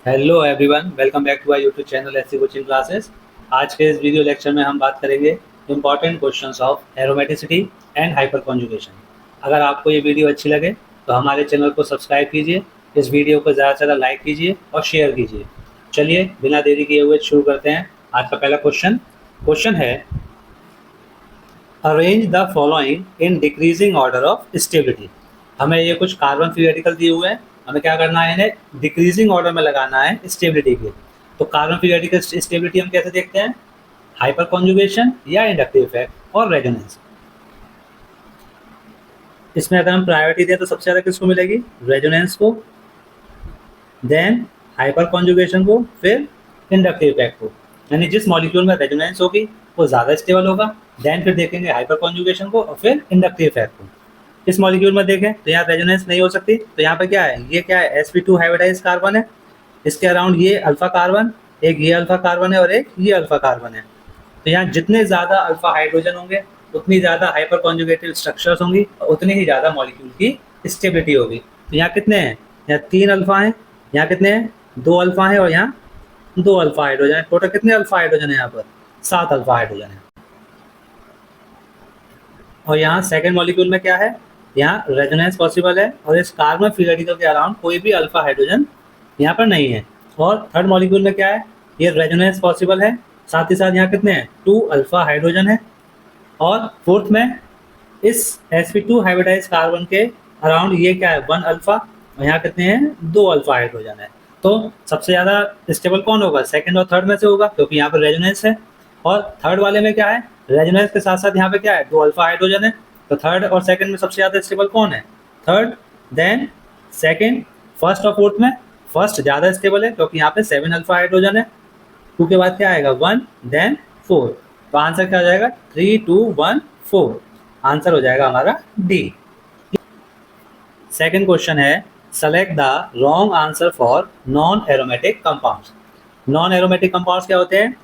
Hello everyone, welcome back to our YouTube channel SC coaching classes. आज के इस video lecture में हम बात करेंगे important questions of aromaticity and hyperconjugation. अगर आपको ये वीडियो अच्छी लगे तो हमारे चैनल को सब्सक्राइब कीजिए, इस वीडियो को ज़्यादा से ज़्यादा लाइक कीजिए और शेयर कीजिए। चलिए बिना देरी किए हुए शुरू करते हैं। आज का पहला क्वेश्चन है arrange the following in decreasing order of stability. हमें ये कुछ कार्बन फ्री रेडिकल दिए हुए हैं, हमें क्या करना है, इन्हें डिक्रीजिंग ऑर्डर में लगाना है स्टेबिलिटी के। तो कार्बन फ्री रेडिकल स्टेबिलिटी हम कैसे देखते हैं, हाइपर कॉन्जुगेशन या इंडक्टिव इफेक्ट और रेजोनेंस। इसमें अगर हम प्रायोरिटी दें तो सबसे ज़्यादा किसको मिलेगी, रेजोनेंस को, देन हाइपर कॉन्जुगेशन को, फिर इंडक्टिव इफेक्ट को। यानी जिस मॉलिक्यूल में रेजोनेंस होगी वो ज़्यादा स्टेबल होगा, देन फिर देखेंगे हाइपर कॉन्जुगेशन को और फिर इंडक्टिव इफेक्ट को। इस मॉलिक्यूल में देखें तो यहाँ रेजोनेंस नहीं हो सकती, तो यहाँ पे क्या है, ये क्या है, sp2 हाइब्रिडाइज कार्बन है, इसके अराउंड ये अल्फा कार्बन, एक ये अल्फा कार्बन है और एक ये अल्फा कार्बन है। तो यहाँ जितने ज़्यादा अल्फा हाइड्रोजन होंगे उतनी ज़्यादा हाइपर कॉन्जुगेटेड स्ट्रक्चर्स होंगी और उतनी ही ज़्यादा मॉलिक्यूल की स्टेबिलिटी होगी। तो यहाँ कितने हैं, यहाँ 3 अल्फा हैं, यहाँ कितने हैं, 2 अल्फा है और यहाँ 2 अल्फा हाइड्रोजन है। टोटल कितने अल्फा हाइड्रोजन है, यहाँ पर 7 अल्फा हाइड्रोजन है। और यहाँ सेकेंड मॉलिक्यूल में क्या है, यहाँ रेजोनेंस पॉसिबल है और इस कार्बन फ्री रेडिकल के अराउंड कोई भी अल्फा हाइड्रोजन यहाँ पर नहीं है। और थर्ड मॉलिक्यूल में क्या है, ये रेजोनेंस पॉसिबल है, साथ ही साथ यहाँ कितने हैं, 2 अल्फा हाइड्रोजन है। और फोर्थ में इस sp2 हाइब्रिडाइज कार्बन के अराउंड ये क्या है, 1 अल्फा और यहाँ कितने हैं, 2 अल्फा हाइड्रोजन है। तो सबसे ज़्यादा स्टेबल कौन होगा, सेकंड और थर्ड में से होगा, क्योंकि यहाँ पर रेजोनेंस है। और थर्ड वाले में क्या है, रेजोनेंस के साथ साथ यहाँ पे क्या है, 2 अल्फा हाइड्रोजन है। तो थर्ड और सेकंड में सबसे ज़्यादा स्टेबल कौन है, थर्ड, देन सेकंड, फर्स्ट और फोर्थ में फर्स्ट ज़्यादा स्टेबल है क्योंकि यहाँ पे 7 अल्फा हाइड्रोजन है। 2 के बाद क्या आएगा, 1 देन 4। तो आंसर क्या हो जाएगा, 3 2 1 4। आंसर हो जाएगा हमारा डी। सेकंड क्वेश्चन है select the wrong answer for non aromatic compounds. Non aromatic compounds क्या होते हैं,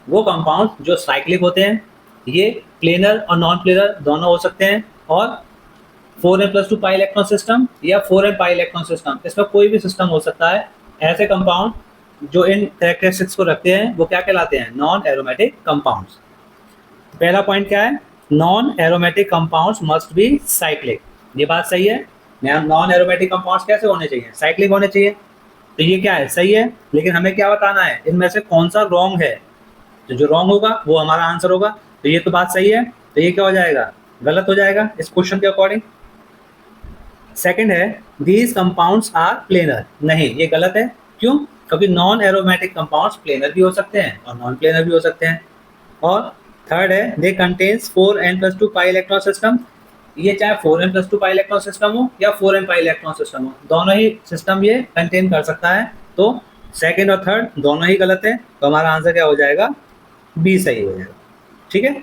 वो कंपाउंड जो साइक्लिक होते हैं, ये प्लेनर और नॉन प्लेनर दोनों हो सकते हैं, और 4n+2 पाई इलेक्ट्रॉन सिस्टम या 4n पाई इलेक्ट्रॉन सिस्टम, इसमें कोई भी सिस्टम हो सकता है। ऐसे कंपाउंड जो इन कैरेक्टरिस्टिक्स को रखते हैं वो क्या कहलाते हैं, नॉन एरोमेटिक कंपाउंड्स। पहला पॉइंट क्या है, non aromatic compounds must be cyclic. ये बात सही है, नॉन एरोमेटिक कंपाउंड्स कैसे होने चाहिए, साइक्लिक होने चाहिए। तो ये क्या है, सही है, लेकिन हमें क्या बताना है, इनमें से कौन सा रॉन्ग है। तो जो रॉन्ग होगा वो हमारा आंसर होगा। तो ये तो बात सही है, तो ये क्या हो जाएगा, गलत हो जाएगा इस क्वेश्चन के अकॉर्डिंग। सेकंड है दीज कंपाउंड्स आर प्लेनर, नहीं ये गलत है। क्यों, क्योंकि नॉन एरोमेटिक कंपाउंड्स प्लेनर भी हो सकते हैं और नॉन प्लेनर भी हो सकते हैं। और थर्ड है they contains 4n+2 pi electron system, ये चाहे 4n+2 पाई इलेक्ट्रॉन सिस्टम हो या 4n पाई इलेक्ट्रॉन सिस्टम हो, दोनों ही सिस्टम ये कंटेन कर सकता है। तो सेकंड और थर्ड दोनों ही गलत है, तो हमारा आंसर क्या हो जाएगा, बी सही हो जाएगा। ठीक है।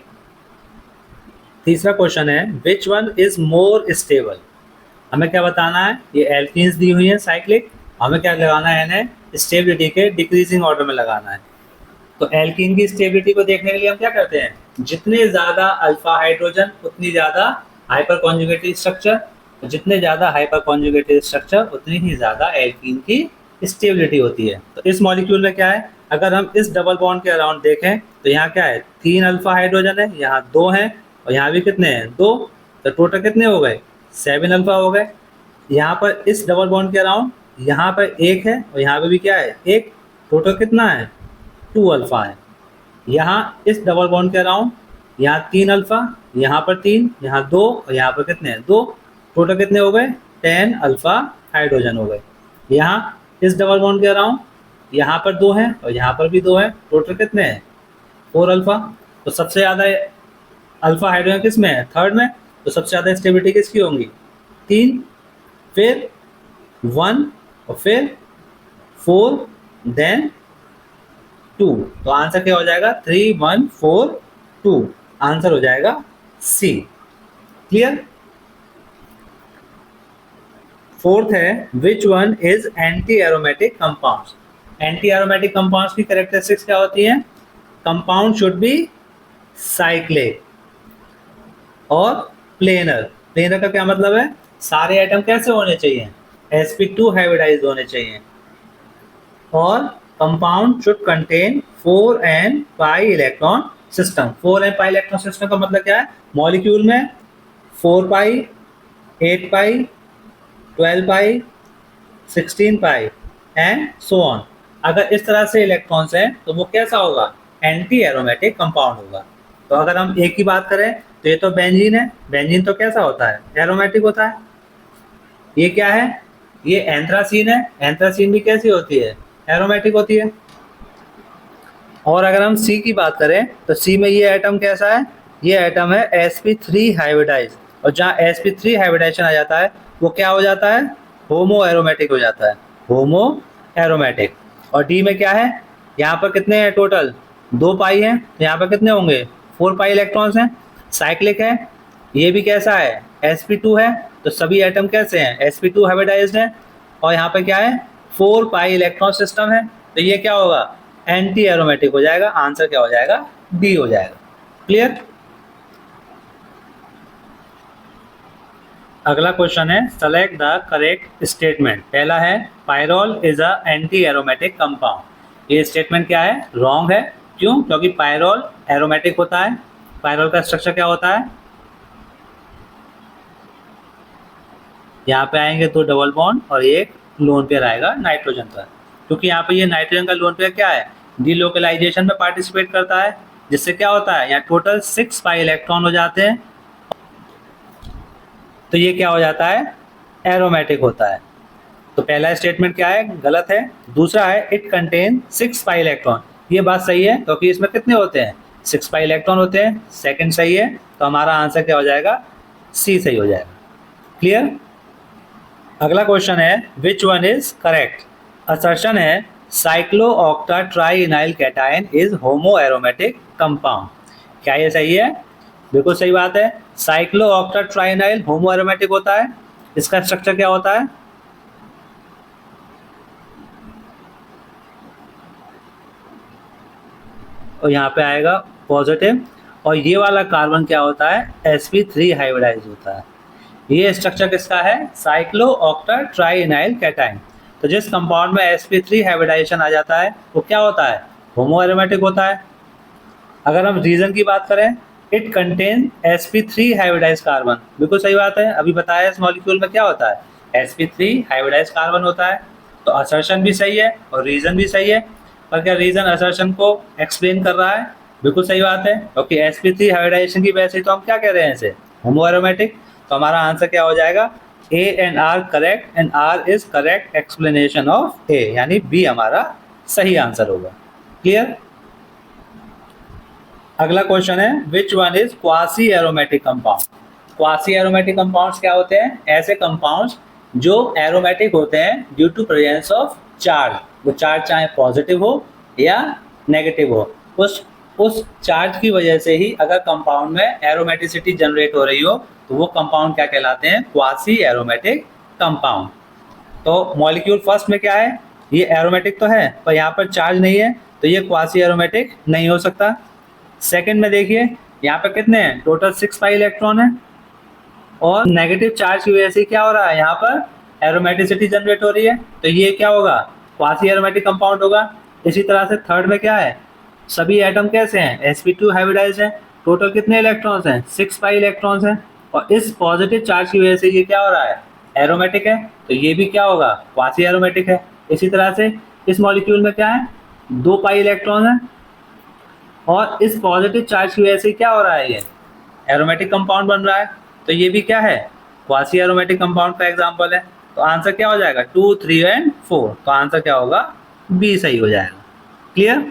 तीसरा क्वेश्चन है which one is more stable. हमें क्या बताना है, ये एल्कीन्स दी हुई है साइक्लिक, हमें क्या लगाना है, इन्हें स्टेबिलिटी के डिक्रीजिंग ऑर्डर में लगाना है। तो एल्कीन की स्टेबिलिटी को देखने के लिए हम क्या करते हैं, जितने ज़्यादा अल्फा हाइड्रोजन उतनी ज़्यादा हाइपर कॉन्जुगेटेड स्ट्रक्चर, जितने ज़्यादा हाइपर कॉन्जुगेटेड स्ट्रक्चर उतनी ही ज़्यादा एल्कीन की स्टेबिलिटी होती है। तो इस मॉलिक्यूल में क्या है, अगर हम इस डबल बॉन्ड के अराउंड देखें तो यहाँ क्या है, 3 अल्फा हाइड्रोजन है, यहाँ 2 है और यहाँ भी कितने हैं, 2। तो टोटल कितने हो गए, 7 अल्फा हो गए। यहाँ पर इस डबल बॉन्ड के अराउंड यहाँ पर 1 है और यहाँ पर भी क्या है, 1। टोटल कितना है, 2 अल्फा है। यहाँ इस डबल बॉन्ड के अराउंड यहाँ 3 अल्फा, यहाँ पर 3, यहाँ 2 और यहाँ पर कितने हैं, 2। टोटल कितने हो गए, 10 अल्फा हाइड्रोजन हो गए। यहाँ इस डबल बॉन्ड के अराउंड यहाँ पर 2 है और यहाँ पर भी 2 है, टोटल कितने हैं, 4 अल्फा। तो सबसे ज़्यादा अल्फा हाइड्रोजन किस में है, थर्ड में। तो सबसे ज़्यादा स्टेबिलिटी किसकी होंगी, 3, फिर 1 और फिर 4 देन 2। तो आंसर क्या हो जाएगा, 3 1 4 2। आंसर हो जाएगा सी। क्लियर। फोर्थ है which one is anti aromatic compounds. Anti aromatic compounds की कैरेक्टरिस्टिक्स क्या होती हैं, कंपाउंड शुड बी साइक्लिक और प्लेनर। प्लेनर का क्या मतलब है, सारे आइटम कैसे होने चाहिए, sp2 हाइब्रिडाइज होने चाहिए। और compound should contain 4n pi electron system. 4n pi electron system का मतलब क्या है? मॉलिक्यूल में 4 पाई, 8 पाई, 12 पाई, 16 पाई एंड सो ऑन। अगर इस तरह से इलेक्ट्रॉन्स हैं तो वो कैसा होगा? एंटी एरोमेटिक कंपाउंड होगा। तो अगर हम एक की बात करें तो ये तो बेंजीन है। बेंजीन तो कैसा होता है? एरोमेटिक होता है। ये क्या है? ये एंथ्रासीन है। एंथ्रासीन भी कैसी होती है? एरोमेटिक होती है। और अगर हम सी की बात करें तो सी में ये एटम कैसा है? ये एटम है sp3 हाइब्रिडाइज। और जहाँ sp3 हाइब्रिडाइजेशन आ जाता है वो क्या हो जाता है? होमो एरोमेटिक हो जाता है। होमो एरोमेटिक। और डी में क्या है? यहाँ पर कितने हैं टोटल? 2 पाई हैं। यहाँ पर कितने होंगे? 4 पाई इलेक्ट्रॉन्स हैं। साइक्लिक है। ये भी कैसा है? sp2 है। तो सभी एटम कैसे हैं? sp2 हाइब्रिडाइज्ड हैं। और यहाँ पे क्या है? 4 पाई इलेक्ट्रॉन सिस्टम है। तो ये क्या होगा? एंटी एरोमेटिक हो जाएगा। आंसर क्या हो जाएगा? डी हो जाएगा। क्लियर? अगला क्वेश्चन है सेलेक्ट द करेक्ट स्टेटमेंट। पहला है pyrrole is a anti aromatic compound. ये स्टेटमेंट क्या है? रॉन्ग है। क्यों? क्योंकि पायरोल एरोमेटिक होता है। पायरोल का स्ट्रक्चर क्या होता है? यहाँ पे आएंगे 2 डबल बॉन्ड और एक लोन पेयर आएगा नाइट्रोजन का। क्योंकि यहाँ पे ये नाइट्रोजन का लोन पेयर क्या है? डीलोकलाइजेशन में पार्टिसिपेट करता है। जिससे क्या होता है? यहाँ टोटल 6 पाई इलेक्ट्रॉन हो जाते हैं। तो ये क्या हो जाता है? एरोमेटिक होता है। तो पहला स्टेटमेंट क्या है? गलत है। दूसरा है इट कंटेन 6 पाई इलेक्ट्रॉन। ये बात सही है क्योंकि इसमें कितने होते हैं? 6 पाई इलेक्ट्रॉन होते हैं। सेकंड सही है। तो हमारा आंसर क्या हो जाएगा? सी सही हो जाएगा। क्लियर? अगला क्वेश्चन है which one is correct. Assertion है cyclooctatrienyl cation is homoaromatic compound. क्या ये सही है? बिल्कुल सही बात है। Cyclooctatrienyl homoaromatic होता है। इसका स्ट्रक्चर क्या होता है? और यहाँ पे आएगा पॉजिटिव। और ये वाला कार्बन क्या होता है? sp3 हाइब्रिडाइज होता है। ये स्ट्रक्चर किसका है? Cyclooctatrienyl cation. तो जिस कंपाउंड में sp3 हाइब्रिडाइजेशन आ जाता है वो क्या होता है? होमो एरोमेटिक होता है। अगर हम रीजन की बात करें it contain sp3 hybridise carbon. बिल्कुल सही बात है। अभी बताया इस मॉलिक्यूल में क्या होता है? sp3 हाइब्रिडाइज कार्बन होता है। तो असर्शन भी सही है और रीजन भी सही है। पर क्या रीजन असर्शन को एक्सप्लेन कर रहा है? बिल्कुल सही बात है। क्योंकि sp3 हाइब्रिडाइजेशन की वजह से तो हम क्या कह रहे हैं इसे? Homoaromatic. तो हमारा आंसर क्या हो जाएगा? A and R correct and R is correct explanation of A, यानी बी हमारा सही आंसर होगा। क्लियर? अगला क्वेश्चन है which one is quasi aromatic compound. Quasi aromatic compounds क्या होते हैं? ऐसे कंपाउंड्स जो एरोमेटिक होते हैं due to presence of charge. वो चार्ज चाहे पॉजिटिव हो या नेगेटिव हो, उस चार्ज की वजह से ही अगर कंपाउंड में एरोमेटिसिटी जनरेट हो रही हो तो वो कंपाउंड क्या कहलाते हैं? Quasi aromatic compound. तो मॉलिक्यूल फर्स्ट में क्या है? ये एरोमेटिक तो है पर यहाँ पर चार्ज नहीं है, तो ये क्वासी एरोमेटिक नहीं हो सकता। सेकंड में देखिए यहाँ पे कितने हैं? टोटल 6 पाई इलेक्ट्रॉन है और नेगेटिव चार्ज की वजह से क्या हो रहा है? यहाँ पर एरोमेटिसिटी जनरेट हो रही है। तो ये क्या होगा? क्वासी एरोमेटिक कंपाउंड होगा। इसी तरह से थर्ड में क्या है? सभी एटम कैसे हैं? sp2 हाइब्रिडाइज्ड हैं। टोटल कितने इलेक्ट्रॉन्स हैं? 6 पाई इलेक्ट्रॉन्स हैं। और इस पॉजिटिव चार्ज की वजह से ये क्या हो रहा है? एरोमेटिक है। तो ये भी क्या होगा? क्वासी एरोमेटिक है। इसी तरह से इस मॉलिक्यूल में क्या है? 2 पाई इलेक्ट्रॉन है और इस पॉजिटिव चार्ज की वजह से क्या हो रहा है? ये एरोमेटिक कंपाउंड बन रहा है। तो ये भी क्या है? क्वासी एरोमेटिक कंपाउंड का एग्जांपल है। तो आंसर क्या हो जाएगा? 2, 3 एंड 4। तो आंसर क्या होगा? बी सही हो जाएगा। क्लियर?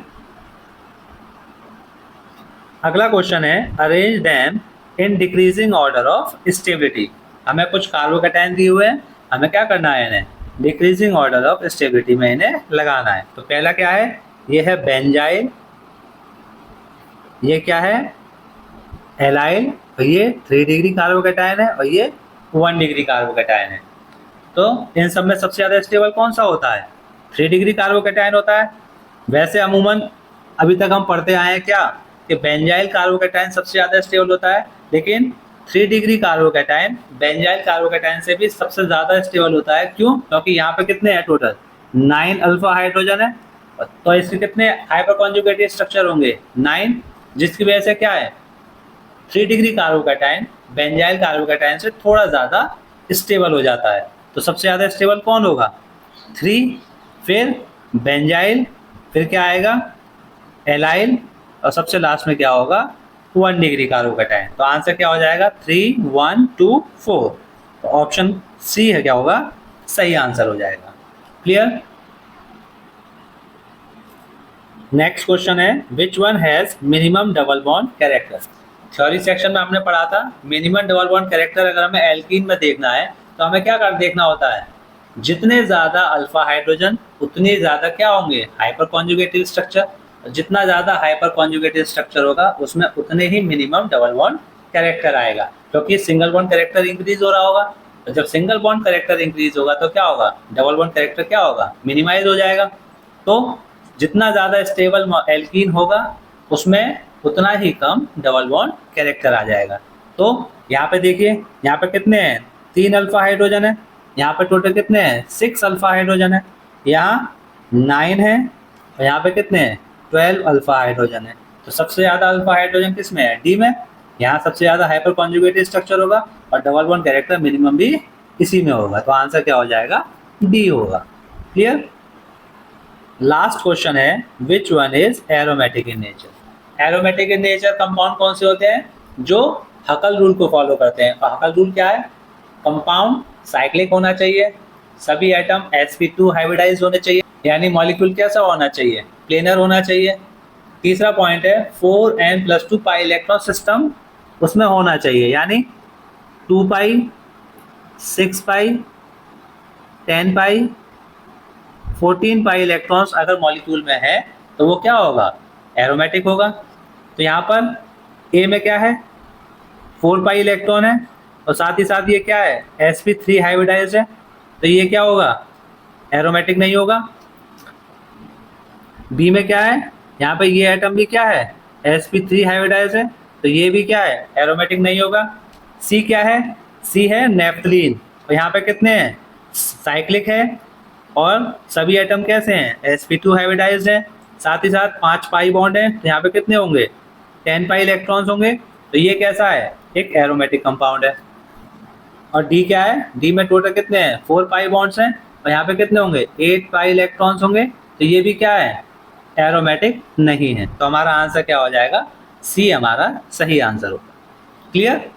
अगला क्वेश्चन है arrange them in decreasing order of stability. हमें कुछ कार्बोकैटायन दिए हुए हैं, हमें क्या करना है? इन्हें डिक्रीजिंग ऑर्डर ऑफ स्टेबिलिटी में इन्हें लगाना है। तो पहला क्या है? ये है बेंजाइल, ये क्या है? एलाइल, और ये 3 डिग्री कार्बोकैटायन है और ये 1 डिग्री कार्बोकैटायन है। तो इन सब में सबसे ज़्यादा स्टेबल कौन सा होता है? 3 डिग्री कार्बोकैटायन होता है। वैसे अमूमन अभी तक हम पढ़ते आए हैं क्या कि बेंजाइल कार्बोकैटायन सबसे ज़्यादा स्टेबल होता है, लेकिन 3 डिग्री कार्बोकैटायन बेंजाइल कार्बोकैटायन से भी सबसे ज़्यादा स्टेबल होता है। क्यों? क्योंकि यहाँ पे कितने हैं टोटल? 9 अल्फा हाइड्रोजन है, तो इसके कितने हाइपर कॉन्जुगेटेड स्ट्रक्चर होंगे 9, जिसकी वजह से क्या है 3 डिग्री कार्बोकैटायन बेंजाइल कार्बोकैटायन से थोड़ा ज़्यादा स्टेबल हो जाता है। तो सबसे ज़्यादा स्टेबल कौन होगा 3, फिर बेंजाइल, फिर क्या आएगा एलाइल, और सबसे लास्ट में क्या होगा 1 डिग्री कार्बोकैटायन। तो आंसर क्या हो जाएगा 3, 1, 2, 4। तो ऑप्शन सी है क्या होगा सही आंसर हो जाएगा। क्लियर। नेक्स्ट क्वेश्चन है which one has minimum double bond character. Theory section में हमने पढ़ा था मिनिमम डबल बॉन्ड कैरेक्टर अगर हमें एल्कीन में देखना है तो हमें क्या कर देखना होता है, जितने ज्यादा अल्फा हाइड्रोजन उतने ज्यादा क्या होंगे हाइपर कॉन्जुगेटेड स्ट्रक्चर, जितना ज्यादा हाइपर कॉन्जुगेटेड स्ट्रक्चर होगा उसमें उतने ही मिनिमम डबल बॉन्ड कैरेक्टर आएगा, क्योंकि सिंगल बॉन्ड कैरेक्टर इंक्रीज हो रहा होगा। तो जब सिंगल बॉन्ड कैरेक्टर इंक्रीज होगा तो क्या होगा डबल बॉन्ड कैरेक्टर क्या होगा मिनिमाइज हो जाएगा। तो जितना ज्यादा स्टेबल एल्कीन होगा उसमें उतना ही कम डबल बॉन्ड कैरेक्टर आ जाएगा। तो यहाँ पे देखिए यहाँ पे कितने हैं 3 अल्फा हाइड्रोजन है, यहाँ पे टोटल कितने हैं 6 अल्फा हाइड्रोजन है, यहाँ 9 है और यहाँ पे कितने हैं 12 अल्फा हाइड्रोजन है। तो सबसे ज्यादा अल्फा हाइड्रोजन किस में है डी में, यहाँ सबसे ज्यादा हाइपर कॉन्जुगेटेड स्ट्रक्चर होगा और डबल बॉन्ड कैरेक्टर मिनिमम भी इसी में होगा। तो आंसर क्या हो जाएगा डी होगा। क्लियर। लास्ट क्वेश्चन है which one is aromatic in nature. Aromatic in nature compound कौन से होते हैं जो हकल रूल को फॉलो करते हैं। और हकल रूल क्या है, कंपाउंड साइक्लिक होना चाहिए, सभी एटम sp2 हाइब्रिडाइज होने चाहिए, यानी मॉलिक्यूल कैसा होना चाहिए प्लेनर होना चाहिए। तीसरा पॉइंट है 4n+2 पाई इलेक्ट्रॉन सिस्टम उसमें होना चाहिए, यानी 2 पाई 6 पाई 10 पाई 14 पाई इलेक्ट्रॉन्स अगर मॉलिक्यूल में है तो वो क्या होगा एरोमेटिक होगा। तो यहाँ पर ए में क्या है 4 पाई इलेक्ट्रॉन है और साथ ही साथ ये क्या है sp3 हाइब्रिडाइज्ड है, तो ये क्या होगा एरोमेटिक नहीं होगा। बी में क्या है यहाँ पे ये एटम भी क्या है sp3 हाइब्रिडाइज्ड है, तो ये भी क्या है एरोमेटिक नहीं होगा। सी क्या है, सी है नेफ्थलीन, और यहाँ पे कितने हैं साइक्लिक है और सभी एटम कैसे हैं sp2 हाइब्रिडाइज्ड है, साथ ही साथ 5 पाई बॉन्ड है, तो यहाँ पे कितने होंगे 10 पाई इलेक्ट्रॉन्स होंगे, तो ये कैसा है एक एरोमेटिक कंपाउंड है। और डी क्या है, डी में टोटल कितने हैं 4 पाई बॉन्ड्स हैं और यहाँ पे कितने होंगे 8 पाई इलेक्ट्रॉन्स होंगे, तो ये भी क्या है एरोमेटिक नहीं है। तो हमारा आंसर क्या हो जाएगा सी हमारा सही आंसर होगा। क्लियर।